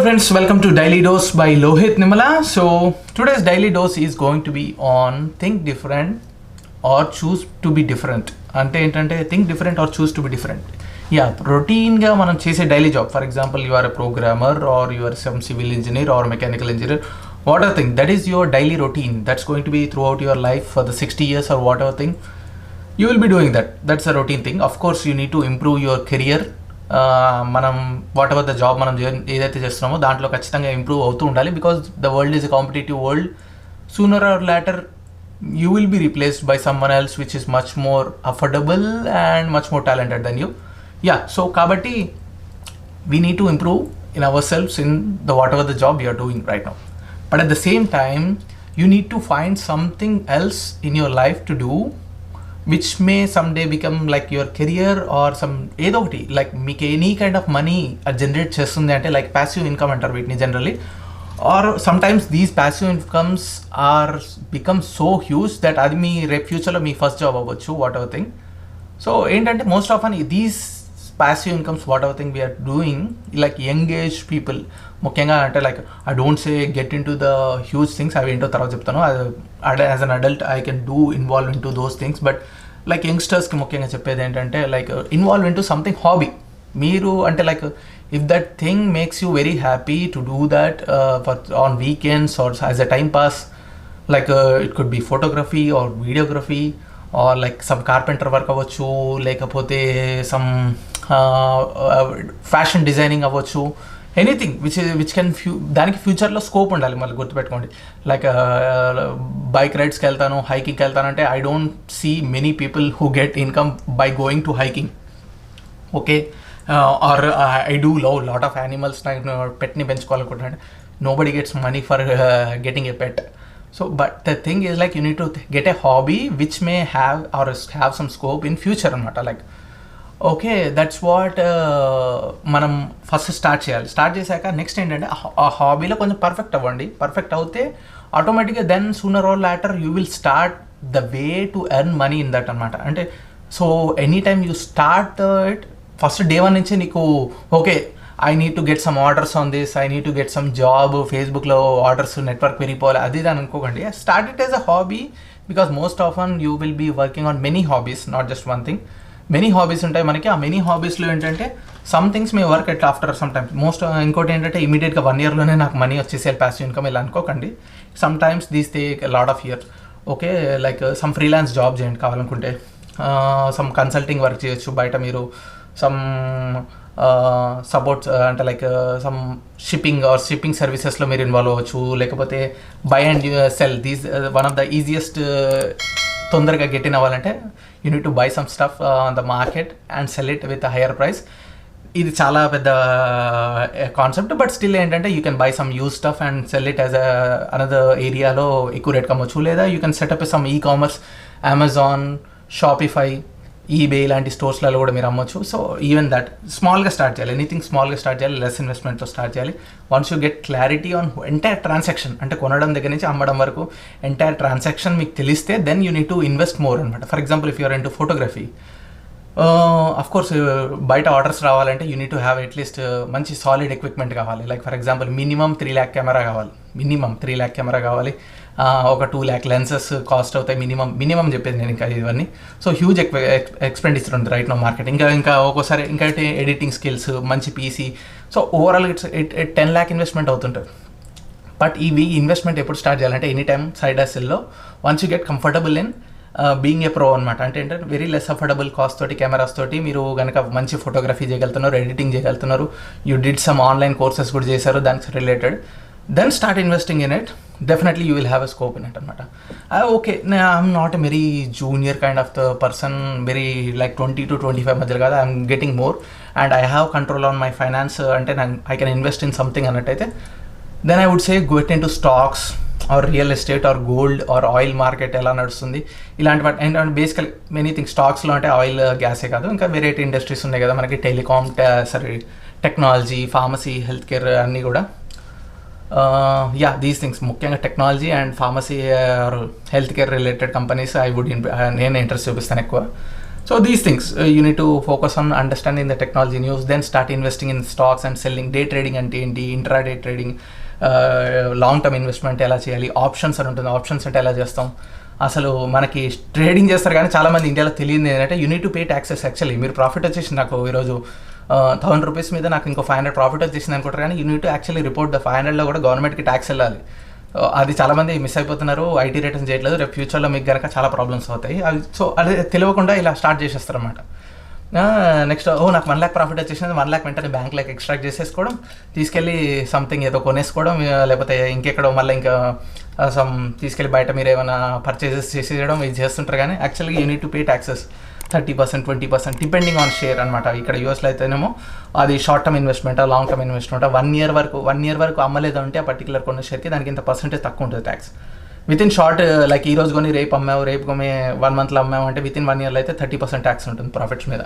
friends, welcome to Daily Dose by Lohit Nimala. So today's Daily Dose is going to be on think different or choose to be different. అంటే ఏంటంటే think different or choose to be different. రొటీన్గా మనం చేసే daily job, for example you are a programmer or you are some civil engineer or mechanical engineer, whatever thing that is your daily routine that's going to be throughout your life for the 60 years or whatever thing you will be doing that. That's a routine thing. Of course you need to improve your career. మనం what ever the job మనం ఏదైతే చేస్తున్నామో దాంట్లో ఖచ్చితంగా improve అవుతూ ఉండాలి, because the world is a competitive world. Sooner or later you will be replaced by someone else which is much more affordable and much more talented than you. So kabatti we need to improve in ourselves in the whatever the job you are doing right now, but at the same time you need to find something else in your life to do which may someday become like your career or some ఏదో ఒకటి like మీకు any kind of money అది generate చేస్తుంది అంటే like passive income అంటారు వీటిని generally. Or sometimes these passive incomes are become so huge that అది మీ రేపు ఫ్యూచర్లో మీ ఫస్ట్ జాబ్ అవ్వచ్చు, వాట్ ఎవర్ థింగ్. సో ఏంటంటే మోస్ట్ ఆఫ్ అన్ these passive incomes whatever thing we're doing like young age people ముఖ్యంగా. అంటే like I don't say get into the huge things, అవి ఏంటో తర్వాత చెప్తాను. As an adult I can do involve into those things, but like యంగ్స్టర్స్కి ముఖ్యంగా చెప్పేది ఏంటంటే like involve into something hobby. మీరు అంటే like if that thing makes you very happy to do that for on weekends or as a time pass, like it could be photography or videography or like some carpenter work అవ్వచ్చు, లేకపోతే some fashion designing అవ్వచ్చు, anything which can దానికి ఫ్యూచర్లో scope ఉండాలి. మళ్ళీ గుర్తుపెట్టుకోండి, like bike రైడ్స్కి వెళ్తాను, హైకింగ్కి వెళ్తాను అంటే I don't see many people who get income by going to hiking, okay. Or I do love lot of animals, నాకు పెట్ని పెంచుకోవాలనుకుంటున్నాను, nobody gets money for getting a pet. So but the thing is like you need to get a hobby which may have or have some scope in future anamata, like okay, that's what మనం first start చేయాలి. Start చేశాక next ఏంటంటే ఆ హాబీలో కొంచెం perfect అవ్వండి. Perfect అవుతే ఆటోమేటిక్గా then sooner or later you will start the way to earn money in that అనమాట. అంటే so any time you start it first day 1 నుంచి నీకు okay I need to get some orders on this, I need to get some job, ఫేస్బుక్లో orders network పెరిగిపోవాలి అది అని అనుకోకండి. Start it as a hobby, because most often you will be working on many hobbies, not just one thing. Many hobbies ఉంటాయి మనకి. ఆ many హాబీస్లో ఏంటంటే some things may work at after some times. ఇంకోటి ఏంటంటే ఇమీడియట్గా 1 yearలోనే నాకు మనీ వచ్చేసేయాలి ప్యాసివ్ ఇన్కమ్ ఇలా అనుకోకండి. Some times these take lot of years, okay. Like some freelance job చేయండి కావాలనుకుంటే, సమ్ కన్సల్టింగ్ వర్క్ చేయొచ్చు బయట మీరు, సమ్ సపోర్ట్ అంటే లైక్ సమ్ షిప్పింగ్ సర్వీసెస్లో మీరు ఇన్వాల్వ్ అవ్వచ్చు, లేకపోతే by and cell. These one of the easiest తొందరగా గెట్ ఇన్ అవ్వాలంటే you need to buy some stuff on the market and sell it with higher price. ఇది చాలా పెద్ద కాన్సెప్ట్, బట్ స్టిల్ ఏంటంటే you can buy some use stuff and sell it as another ఏరియాలో ఎక్కువ rate కమ్మచ్చు. లేదా you can setup some e commerce, Amazon, Shopify, eBay ఇలాంటి స్టోర్స్లలో కూడా మీరు అమ్మొచ్చు. సో ఈవెన్ దట్ స్మాల్గా స్టార్ట్ చేయాలి. ఎనీథింగ్ స్మాల్గా స్టార్ట్ చేయాలి, లెస్ ఇన్వెస్ట్మెంట్తో స్టార్ట్ చేయాలి. Once you get clarity on entire transaction, అంటే కొనడం దగ్గర నుంచి అమ్మడం వరకు ఎంటైర్ ట్రాన్సాక్షన్ మీకు తెలిస్తే then you need to invest more అనమాట. For example if you're into photography, of course బయట ఆర్డర్స్ రావాలంటే you need to have at least మంచి సాలిడ్ ఎక్విప్మెంట్ కావాలి. Like for example minimum 3 lakh camera కావాలి, minimum 3 lakh camera కావాలి. ఒక 2 lakh lenses cost అవుతాయి minimum చెప్పేది నేను ఇంకా ఇవన్నీ. సో హ్యూజ్ ఎక్స్పెండిచర్ ఉంది రైట్ నో మార్కెట్. ఇంకా ఒక్కోసారి ఇంకా ఎడిటింగ్ స్కిల్స్, మంచి PC. So overall it's 10 lakh investment అవుతుంటుంది. బట్ ఇవి ఇన్వెస్ట్మెంట్ ఎప్పుడు స్టార్ట్ చేయాలంటే ఎనీ టైమ్ సైడ్ హస్టిల్లో once you get comfortable in being a pro అనమాట. అంటే ఏంటంటే వెరీ లెస్ అఫోర్డబుల్ కాస్ట్ తోటి కెమెరాస్ తోటి మీరు కనుక మంచి ఫోటోగ్రఫీ చేయగలుగుతున్నారు, ఎడిటింగ్ చేయగలుగుతున్నారు, you did some online courses కూడా చేశారు దానికి related, then start investing in it. Definitely you will have a scope in it అనమాట. Okay, I'm not a very junior kind of the person, very like 20 to 25 మధ్యలో కాదు, I'm getting more and I have control on my finance, అంటే I can invest in something అన్నట్టయితే then I would say get into stocks or real estate or gold or oil market ఎలా నడుస్తుంది ఇలాంటి వాటి. And basically many things స్టాక్స్లో అంటే oil, గ్యాసే కాదు, ఇంకా వెరైటీ ఇండస్ట్రీస్ ఉన్నాయి కదా మనకి, telecom, technology, pharmacy, health care అన్నీ కూడా. దీస్ థింగ్స్ ముఖ్యంగా technology and pharmacy are health care related companies నేను ఇంట్రెస్ట్ చూపిస్తాను ఎక్కువ. So these things you need to focus on understanding the technology news, then start investing in stocks and selling. Day trading అంటే ఏంటి, intraday trading, long term investment ఎలా చేయాలి, options అని ఉంటుంది, options అంటే ఎలా చేస్తాం. అసలు మనకి ట్రేడింగ్ చేస్తారు కానీ చాలామంది ఇండియాలో తెలియదు ఏంటంటే you need to pay taxes. Actually మీరు ప్రాఫిట్ వచ్చేసి నాకు ఈరోజు 1000 రూపీస్ మీద నాకు ఇంకో 500 ప్రాఫిట్ వచ్చేసింది అనుకుంటారు, కానీ you need to actually report the 500లో కూడా గవర్నమెంట్కి ట్యాక్స్ వెళ్ళాలి. అది చాలామంది మిస్ అయిపోతున్నారు, ఐటీ రిటర్న్స్ చేయట్లేదు. రేపు ఫ్యూచర్లో మీకు కనుక చాలా ప్రాబ్లమ్స్ అవుతాయి. అది సో అది తెలియకుండా ఇలా స్టార్ట్ చేసేస్తారు అన్నమాట. నెక్స్ట్ నాకు 1 lakh ప్రాఫిట్ వచ్చేసింది, 1 lakh వెంటనే బ్యాంక్లోకి ఎక్స్ట్రాక్ట్ చేసేసుకోవడం, తీసుకెళ్ళి సంథింగ్ ఏదో కొనేసుకోవడం, లేకపోతే ఇంకెక్కడో మళ్ళీ ఇంకా తీసుకెళ్ళి బయట మీరు ఏమైనా పర్చేసెస్ చేసేయడం, ఇది చేస్తుంటారు. కానీ యాక్చువల్గా you need to pay taxes 30%, 20% depending on share అనమాట. ఇక్కడ యూఎస్లో అయితేనేమో అది short term investment, long term investment, 1 year వరకు అమ్మలేదు అంటే ఆ పర్టికులర్ కొన్న షేర్కి దానికి ఇంత పర్సెంటేజ్ తక్కువ ఉంటుంది ట్యాక్స్. వితిన్ షార్ట్ లైక్ ఈ రోజు కొని రేపు అమ్మావు, రేపు కొని 1 monthలో అమ్మావు అంటే వితిన్ 1 yearలో అయితే 30% ట్యాక్స్ ఉంటుంది ప్రాఫిట్స్ మీద.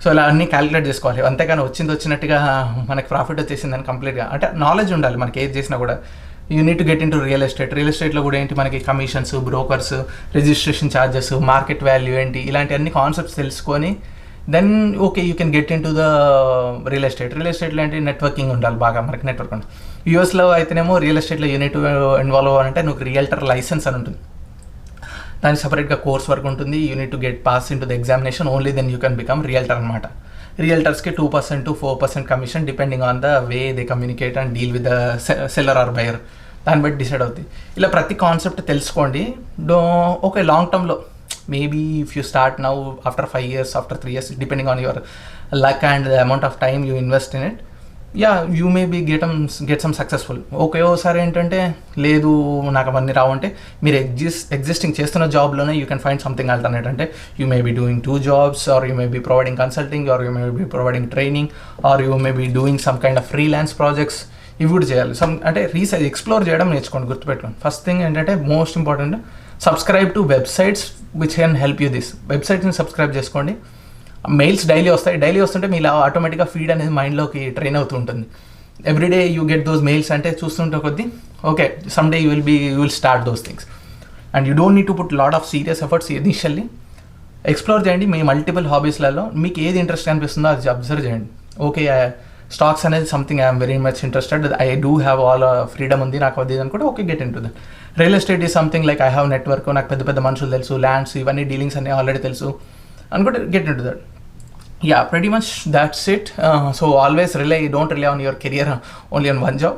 సో ఇలా అన్నీ క్యాలిక్యులేట్ చేసుకోవాలి. అంతేగాని వచ్చినట్టుగా మనకి ప్రాఫిట్ వచ్చేసిందని కంప్లీట్గా అంటే నాలెడ్జ్ ఉండాలి మనకి ఏది చేసినా కూడా. You need to get into real ఎస్టేట్లో కూడా ఏంటి మనకి commissions, brokers, registration charges, market value ఏంటి, ఇలాంటి అన్ని కాన్సెప్ట్స్ తెలుసుకొని then okay you can get into the real ఎస్టేట్లో ఏంటి నెట్వర్కింగ్ ఉండాలి బాగా, మనకి నెట్వర్క్ ఉండాలి. యూఎస్లో అయితేనేమో రియల్ ఎస్టేట్లో యూనిట్ ఇన్వాల్వ్ అవ్వాలంటే నువ్వు రియల్టర్ లైసెన్స్ అని ఉంటుంది, దానికి సపరేట్గా కోర్స్ వర్క్ ఉంటుంది. You need to get pass into the examination, only then you can become realtor అనమాట. రియల్టర్స్కి 2% to 4% commission depending on the way they communicate and deal with the seller or buyer, దాన్ని బట్టి decide అవుతుంది. ఇలా ప్రతి concept తెలుసుకోండి. Okay long టర్మ్లో maybe if you start now after 5 years, after 3 years depending on your luck and the amount of time you invest in it, yeah you may be get some successful. Okay ఓసారి ఏంటంటే లేదు నాకు అవన్నీ రావంటే మీరు existing చేస్తున్న జాబ్లోనే you can find something alternate. అంటే you may be doing 2 jobs, or you may be providing consulting, or you may be providing training, or you may be doing some kind of freelance projects. ఇవి కూడా చేయాలి. అంటే explore చేయడం నేర్చుకోండి, గుర్తుపెట్టుకోండి. First thing ఏంటంటే most important, subscribe to websites which can help you this. వెబ్సైట్స్ని subscribe చేసుకోండి. మెయిల్స్ డైలీ వస్తుంటే మీ ఆటోమేటిక్గా ఫీడ్ అనేది మైండ్లోకి ట్రైన్ అవుతూ ఉంటుంది. Everyday you get those mails అంటే చూస్తుంటే కొద్దీ okay some day you will start those things and you don't need to put lot of serious efforts initially. Explore చేయండి. మీ మల్టిపుల్ హాబీస్లలో మీకు ఏది ఇంట్రెస్ట్ అనిపిస్తుందో అది అబ్జర్వ్ చేయండి. ఓకే స్టాక్స్ అనేది something I'm very much interested, I do have all freedom ఉంది నాకు అది అనుకుంటే okay get in to that. Real estate is something like I have network, నాకు పెద్ద పెద్ద మనుషులు తెలుసు, ల్యాండ్స్ ఇవన్నీ డీలింగ్స్ అన్నీ ఆల్రెడీ తెలుసు అనుకుంటే get in to that. Yeah, pretty much that's it. So always don't rely on your career only on one job.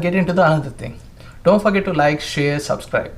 Get into the another thing. Don't forget to like, share, subscribe.